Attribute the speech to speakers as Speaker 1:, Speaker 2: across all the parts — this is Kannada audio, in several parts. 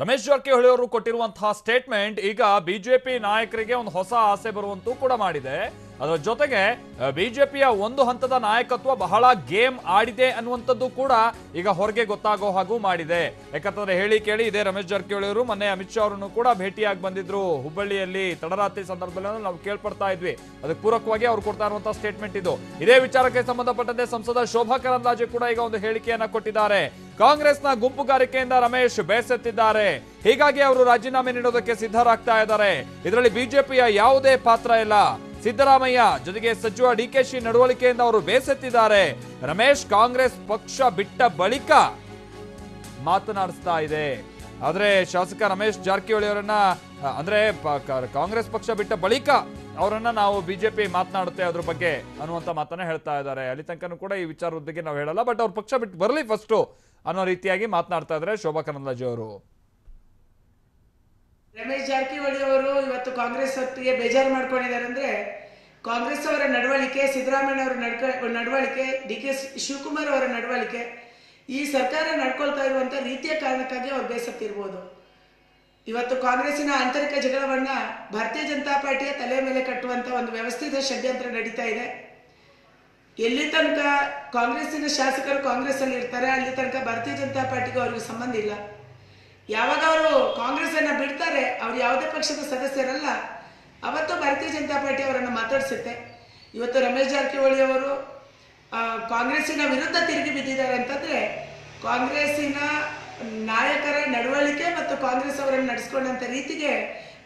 Speaker 1: ರಮೇಶ್ ಜಾರಕಿಹೊಳಿ ಅವರು ಕೊಟ್ಟಿರುವಂತಹ ಸ್ಟೇಟ್ಮೆಂಟ್ ಈಗ ಬಿಜೆಪಿ ನಾಯಕರಿಗೆ ಒಂದು ಹೊಸ ಆಸೆ ಬರುವಂತೂ ಕೂಡ ಮಾಡಿದೆ. ಅದರ ಜೊತೆಗೆ ಬಿಜೆಪಿಯ ಒಂದು ಹಂತದ ನಾಯಕತ್ವ ಬಹಳ ಗೇಮ್ ಆಡಿದೆ ಅನ್ನುವಂಥದ್ದು ಕೂಡ ಈಗ ಹೊರಗೆ ಗೊತ್ತಾಗೋ ಹಾಗೂ ಮಾಡಿದೆ. ಯಾಕಂತಂದ್ರೆ ಹೇಳಿ ಕೇಳಿ ಇದೇ ರಮೇಶ್ ಜಾರಕಿಹೊಳಿ ಅವರು ಮೊನ್ನೆ ಅಮಿತ್ ಶಾ ಅವರನ್ನು ಕೂಡ ಭೇಟಿಯಾಗಿ ಬಂದಿದ್ರು ಹುಬ್ಬಳ್ಳಿಯಲ್ಲಿ ತಡರಾತ್ರಿ ಸಂದರ್ಭದಲ್ಲಿ ನಾವು ಕೇಳ್ಪಡ್ತಾ ಇದ್ವಿ. ಅದಕ್ಕೆ ಪೂರಕವಾಗಿ ಅವ್ರು ಕೊಡ್ತಾ ಇರುವಂತಹ ಸ್ಟೇಟ್ಮೆಂಟ್ ಇದು. ಇದೇ ವಿಚಾರಕ್ಕೆ ಸಂಬಂಧಪಟ್ಟಂತೆ ಸಂಸದ ಶೋಭಾ ಕರಂದ್ಲಾಜೆ ಕೂಡ ಈಗ ಒಂದು ಹೇಳಿಕೆಯನ್ನ ಕೊಟ್ಟಿದ್ದಾರೆ. ಕಾಂಗ್ರೆಸ್ನ ಗುಂಪುಗಾರಿಕೆಯಿಂದ ರಮೇಶ್ ಬೇಸತ್ತಿದ್ದಾರೆ, ಹೀಗಾಗಿ ಅವರು ರಾಜೀನಾಮೆ ನೀಡೋದಕ್ಕೆ ಸಿದ್ಧರಾಗ್ತಾ ಇದ್ದಾರೆ. ಇದರಲ್ಲಿ ಬಿಜೆಪಿಯ ಯಾವುದೇ ಪಾತ್ರ ಇಲ್ಲ. ಸಿದ್ದರಾಮಯ್ಯ ಜೊತೆಗೆ ಸಚಿವ ಡಿಕೆಶಿ ನಡವಳಿಕೆಯಿಂದ ಅವರು ಬೇಸತ್ತಿದ್ದಾರೆ. ರಮೇಶ್ ಕಾಂಗ್ರೆಸ್ ಪಕ್ಷ ಬಿಟ್ಟ ಬಳಿಕ ಮಾತನಾಡಿಸ್ತಾ ಇದೆ. ಆದ್ರೆ ಶಾಸಕ ರಮೇಶ್ ಜಾರಕಿಹೊಳಿ ಅವರನ್ನ ಅಂದ್ರೆ ಕಾಂಗ್ರೆಸ್ ಪಕ್ಷ ಬಿಟ್ಟ ಬಳಿಕ ಅವರನ್ನ ನಾವು ಬಿಜೆಪಿ ಮಾತನಾಡುತ್ತೆ ಅದ್ರ ಬಗ್ಗೆ ಅನ್ನುವಂತ ಮಾತನ್ನ ಹೇಳ್ತಾ ಇದ್ದಾರೆ. ಅಲ್ಲಿ ತನಕನೂ ಕೂಡ ಈ ವಿಚಾರದ ಬಗ್ಗೆ ನಾವು ಹೇಳಲ್ಲ, ಬಟ್ ಅವ್ರ ಪಕ್ಷ ಬಿಟ್ಟು ಬರಲಿ ಫಸ್ಟ್ ಅನ್ನೋ ರೀತಿಯಾಗಿ ಮಾತನಾಡ್ತಾ ಇದ್ದಾರೆ ಶೋಭಾ ಕರಂದ್ಲಾಜೆ ಅವರು.
Speaker 2: ರಮೇಶ್ ಜಾರಕಿಹೊಳಿ ಅವರು ಇವತ್ತು ಕಾಂಗ್ರೆಸ್ ಹೊತ್ತಿಗೆ ಬೇಜಾರು ಮಾಡ್ಕೊಂಡಿದ್ದಾರೆ. ಅಂದ್ರೆ ಕಾಂಗ್ರೆಸ್ ಅವರ ನಡವಳಿಕೆ, ಸಿದ್ದರಾಮಯ್ಯ ಅವರ ನಡವಳಿಕೆ, ಡಿ.ಕೆ. ಶಿವಕುಮಾರ್ ಅವರ ನಡವಳಿಕೆ, ಈ ಸರ್ಕಾರ ನಡ್ಕೊಳ್ತಾ ಇರುವಂತ ರೀತಿಯ ಕಾರಣಕ್ಕಾಗಿ ಅವ್ರು ಬೇಸತ್ತಿರ್ಬೋದು. ಇವತ್ತು ಕಾಂಗ್ರೆಸ್ಸಿನ ಆಂತರಿಕ ಜಗಳವನ್ನ ಭಾರತೀಯ ಜನತಾ ಪಾರ್ಟಿಯ ತಲೆ ಮೇಲೆ ಕಟ್ಟುವಂತ ಒಂದು ವ್ಯವಸ್ಥಿತ ಷಡ್ಯಂತ್ರ ನಡೀತಾ ಇದೆ. ಎಲ್ಲಿ ತನಕ ಕಾಂಗ್ರೆಸ್ಸಿನ ಶಾಸಕರು ಕಾಂಗ್ರೆಸ್ ಅಲ್ಲಿ ಇರ್ತಾರೆ ಅಲ್ಲಿ ತನಕ ಭಾರತೀಯ ಜನತಾ ಪಾರ್ಟಿಗೂ ಅವ್ರಿಗೆ ಸಂಬಂಧ ಇಲ್ಲ. ಯಾವಾಗ ಅವರು ಕಾಂಗ್ರೆಸ್ ಅನ್ನ ಬಿಡ್ತಾರೆ, ಅವ್ರು ಯಾವುದೇ ಪಕ್ಷದ ಸದಸ್ಯರಲ್ಲ, ಅವತ್ತು ಭಾರತೀಯ ಜನತಾ ಪಾರ್ಟಿ ಅವರನ್ನು ಮಾತಾಡಿಸುತ್ತೆ. ಇವತ್ತು ರಮೇಶ್ ಜಾರಕಿಹೊಳಿ ಅವರು ಕಾಂಗ್ರೆಸ್ಸಿನ ವಿರುದ್ಧ ತಿರುಗಿ ಬಿದ್ದಿದ್ದಾರೆ ಅಂತಂದ್ರೆ ಕಾಂಗ್ರೆಸ್ಸಿನ ನಾಯಕರ ನಡವಳಿಕೆ ಮತ್ತು ಕಾಂಗ್ರೆಸ್ ಅವರನ್ನು ನಡೆಸ್ಕೊಂಡಂತ ರೀತಿಗೆ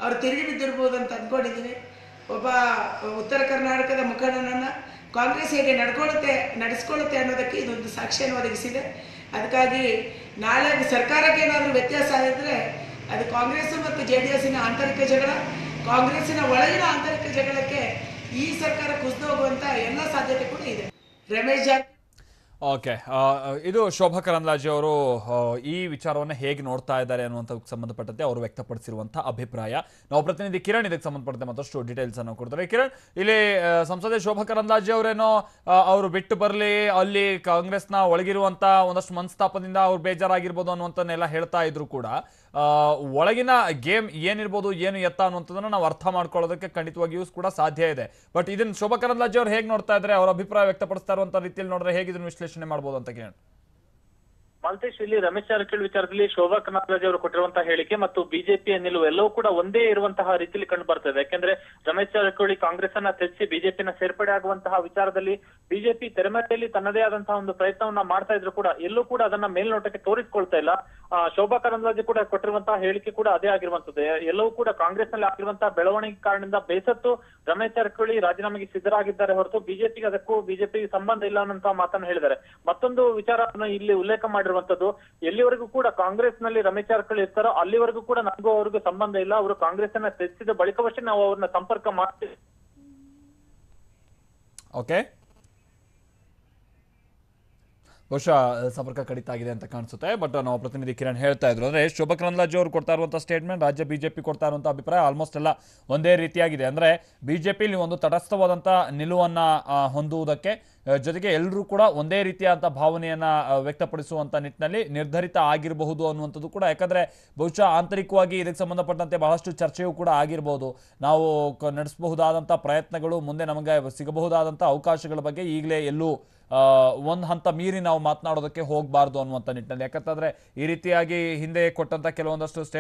Speaker 2: ಅವರು ತಿರುಗಿ ಬಿದ್ದಿರ್ಬೋದು ಅಂತ ಅಂದ್ಕೊಂಡಿದ್ದೀನಿ. ಒಬ್ಬ ಉತ್ತರ ಕರ್ನಾಟಕದ ಮುಖಂಡನನ್ನ ಕಾಂಗ್ರೆಸ್ ಹೇಗೆ ನಡೆಸ್ಕೊಳ್ಳುತ್ತೆ ಅನ್ನೋದಕ್ಕೆ ಇದೊಂದು ಸಾಕ್ಷ್ಯವನ್ನು ಒದಗಿಸಿದೆ. ಅದಕ್ಕಾಗಿ ನಾಳೆ ಸರ್ಕಾರಕ್ಕೆ ಏನಾದರೂ ವ್ಯತ್ಯಾಸ ಆಗಿದ್ರೆ ಅದು ಕಾಂಗ್ರೆಸ್ ಮತ್ತು JDS ಆಂತರಿಕ ಜಗಳ, ಕಾಂಗ್ರೆಸ್ಸಿನ ಒಳಗಿನ ಆಂತರಿಕ ಜಗಳಕ್ಕೆ ಈ ಸರ್ಕಾರ ಕುಸಿದು ಹೋಗುವಂತ ಎಲ್ಲ ಸಾಧ್ಯತೆ ಕೂಡ ಇದೆ. ರಮೇಶ್ ಜಾರಕಿಹೊಳಿ
Speaker 1: ಓಕೆ, ಇದು ಶೋಭಾ ಕರಂದ್ಲಾಜೆ ಅವರು ಈ ವಿಚಾರವನ್ನು ಹೇಗೆ ನೋಡ್ತಾ ಇದ್ದಾರೆ ಅನ್ನುವಂಥಕ್ಕೆ ಸಂಬಂಧಪಟ್ಟಂತೆ ಅವರು ವ್ಯಕ್ತಪಡಿಸಿರುವಂತಹ ಅಭಿಪ್ರಾಯ. ನಾವು ಪ್ರತಿನಿಧಿ ಕಿರಣ್ ಇದಕ್ಕೆ ಸಂಬಂಧಪಟ್ಟಂತೆ ಮತ್ತಷ್ಟು ಡೀಟೇಲ್ಸ್ ಅನ್ನು ಕೊಡ್ತಾರೆ. ಕಿರಣ್, ಇಲ್ಲಿ ಸಂಸದೆ ಶೋಭಾ ಕರಂದ್ಲಾಜೆ ಅವರೇನೋ ಅವರು ಬಿಟ್ಟು ಬರಲಿ, ಅಲ್ಲಿ ಕಾಂಗ್ರೆಸ್ನ ಒಳಗಿರುವಂತ ಒಂದಷ್ಟು ಮನಸ್ತಾಪದಿಂದ ಅವ್ರು ಬೇಜಾರಾಗಿರ್ಬೋದು ಅನ್ನುವಂಥನ್ನೆಲ್ಲ ಹೇಳ್ತಾ ಇದ್ರು ಕೂಡ ಒಳಗಿನ ಗೇಮ್ ಏನಿರ್ಬೋದು, ಏನು ಎತ್ತ ಅನ್ನುವಂಥದ್ದನ್ನು ನಾವು ಅರ್ಥ ಮಾಡ್ಕೊಳ್ಳೋದಕ್ಕೆ ಖಂಡಿತವಾಗಿಯೂ ಕೂಡ ಸಾಧ್ಯ ಇದೆ. ಬಟ್ ಇದನ್ನ ಶೋಭಾ ಕರಂದ್ಲಾಜೆ ಅವ್ರು ಹೇಗೆ ನೋಡ್ತಾ ಇದ್ದಾರೆ, ಅವರ ಅಭಿಪ್ರಾಯ ವ್ಯಕ್ತಪಡಿಸ್ತಾ ಇರುವಂತ ರೀತಿಯಲ್ಲಿ ನೋಡಿದ್ರೆ ಹೇಗೆ ಇದನ್ನು ವಿಶ್ಲೇಷಣೆ ಮಾಡಬಹುದು ಅಂತ ಕೇಳಿ.
Speaker 3: ಮಾಲ್ತೇಶ್, ಇಲ್ಲಿ ರಮೇಶ್ ಜಾರಕಿಹೊಳಿ ವಿಚಾರದಲ್ಲಿ ಶೋಭಾ ಕರಂದ್ಲಾಜೆ ಅವರು ಕೊಟ್ಟಿರುವಂತಹ ಹೇಳಿಕೆ ಮತ್ತು ಬಿಜೆಪಿಯ ನಿಲುವು ಎಲ್ಲವೂ ಕೂಡ ಒಂದೇ ಇರುವಂತಹ ರೀತಿಯಲ್ಲಿ ಕಂಡು ಬರ್ತದೆ. ಯಾಕೆಂದ್ರೆ ರಮೇಶ್ ಜಾರಕಿಹೊಳಿ ಕಾಂಗ್ರೆಸ್ ಅನ್ನ ತ್ಯಜಿಸಿ ಬಿಜೆಪಿನ ಸೇರ್ಪಡೆ ಆಗುವಂತಹ ವಿಚಾರದಲ್ಲಿ ಬಿಜೆಪಿ ತೆರೆಮರೆಯಲ್ಲಿ ತನ್ನದೇ ಆದಂತಹ ಒಂದು ಪ್ರಯತ್ನವನ್ನ ಮಾಡ್ತಾ ಇದ್ರು ಕೂಡ ಎಲ್ಲೂ ಕೂಡ ಅದನ್ನ ಮೇಲ್ನೋಟಕ್ಕೆ ತೋರಿಸ್ಕೊಳ್ತಾ ಇಲ್ಲ. ಶೋಭಾ ಕರಂದ್ಲಾಜೆ ಕೂಡ ಕೊಟ್ಟಿರುವಂತಹ ಹೇಳಿಕೆ ಕೂಡ ಅದೇ ಆಗಿರುವಂತದ್ದು. ಎಲ್ಲವೂ ಕೂಡ ಕಾಂಗ್ರೆಸ್ ನಲ್ಲಿ ಆಗಿರುವಂತಹ ಬೆಳವಣಿಗೆ ಕಾರಣದಿಂದ ಬೇಸತ್ತು ರಮೇಶ್ ಜಾರಕಿಹೊಳಿ ರಾಜೀನಾಮೆಗೆ ಸಿದ್ಧರಾಗಿದ್ದಾರೆ ಹೊರತು ಬಿಜೆಪಿಗೆ ಅದಕ್ಕೂ ಬಿಜೆಪಿ ಸಂಬಂಧ ಇಲ್ಲ ಅನ್ನುವಂತಹ ಮಾತನ್ನು ಹೇಳಿದ್ದಾರೆ. ಮತ್ತೊಂದು ವಿಚಾರವನ್ನು ಇಲ್ಲಿ ಉಲ್ಲೇಖ ಮಾಡಿರುವಂತದ್ದು, ಎಲ್ಲಿವರೆಗೂ ಕೂಡ ಕಾಂಗ್ರೆಸ್ ನಲ್ಲಿ ರಮೇಶ್ ಜಾರಕಿಹೊಳಿ ಇರ್ತಾರೋ ಅಲ್ಲಿವರೆಗೂ ಕೂಡ ನಮಗೂ ಅವ್ರಿಗೂ ಸಂಬಂಧ ಇಲ್ಲ. ಅವರು ಕಾಂಗ್ರೆಸ್ ಅನ್ನ ತ್ಯಜಿಸಿದ ಬಳಿಕವಷ್ಟೇ ನಾವು ಅವ್ರನ್ನ ಸಂಪರ್ಕ ಮಾಡ್ತೀವಿ.
Speaker 1: ಓಕೆ, ಬಹುಶಃ ಸಂಪರ್ಕ ಕಡಿತ ಆಗಿದೆ ಅಂತ ಕಾಣಿಸುತ್ತೆ. ಬಟ್ ನಾವು ಪ್ರತಿನಿಧಿ ಕಿರಣ್ ಹೇಳ್ತಾ ಇದ್ರು ಅಂದ್ರೆ ಶೋಭಾ ಕರಂದ್ಲಾಜೆ ಅವರು ಕೊಡ್ತಾ ಇರುವಂಥ ಸ್ಟೇಟ್ಮೆಂಟ್, ರಾಜ್ಯ ಬಿಜೆಪಿ ಕೊಡ್ತಾ ಇರುವಂಥ ಅಭಿಪ್ರಾಯ ಆಲ್ಮೋಸ್ಟ್ ಎಲ್ಲ ಒಂದೇ ರೀತಿಯಾಗಿದೆ. ಅಂದ್ರೆ ಬಿಜೆಪಿಲಿ ಒಂದು ತಟಸ್ಥವಾದಂಥ ನಿಲುವನ್ನ ಹೊಂದುವುದಕ್ಕೆ ಜೊತೆಗೆ ಎಲ್ಲರೂ ಕೂಡ ಒಂದೇ ರೀತಿಯಾದಂಥ ಭಾವನೆಯನ್ನ ವ್ಯಕ್ತಪಡಿಸುವಂಥ ನಿಟ್ಟಿನಲ್ಲಿ ನಿರ್ಧರಿತ ಆಗಿರಬಹುದು ಅನ್ನುವಂಥದ್ದು ಕೂಡ. ಯಾಕಂದ್ರೆ ಬಹುಶಃ ಆಂತರಿಕವಾಗಿ ಇದಕ್ಕೆ ಸಂಬಂಧಪಟ್ಟಂತೆ ಬಹಳಷ್ಟು ಚರ್ಚೆಯೂ ಕೂಡ ಆಗಿರ್ಬೋದು. ನಾವು ನಡೆಸಬಹುದಾದಂಥ ಪ್ರಯತ್ನಗಳು, ಮುಂದೆ ನಮಗೆ ಸಿಗಬಹುದಾದಂಥ ಅವಕಾಶಗಳ ಬಗ್ಗೆ ಈಗಲೇ ಎಲ್ಲೂ ಒಂದು ಹಂತ ಮೀರಿ ನಾವು ಮಾತನಾಡೋದಕ್ಕೆ ಹೋಗಬಾರ್ದು ಅನ್ನುವಂಥ ನಿಟ್ಟಿನಲ್ಲಿ. ಯಾಕಂತಂದ್ರೆ ಈ ರೀತಿಯಾಗಿ ಹಿಂದೆ ಕೊಟ್ಟಂತ ಕೆಲವೊಂದಷ್ಟು ಸ್ಟೇಟ್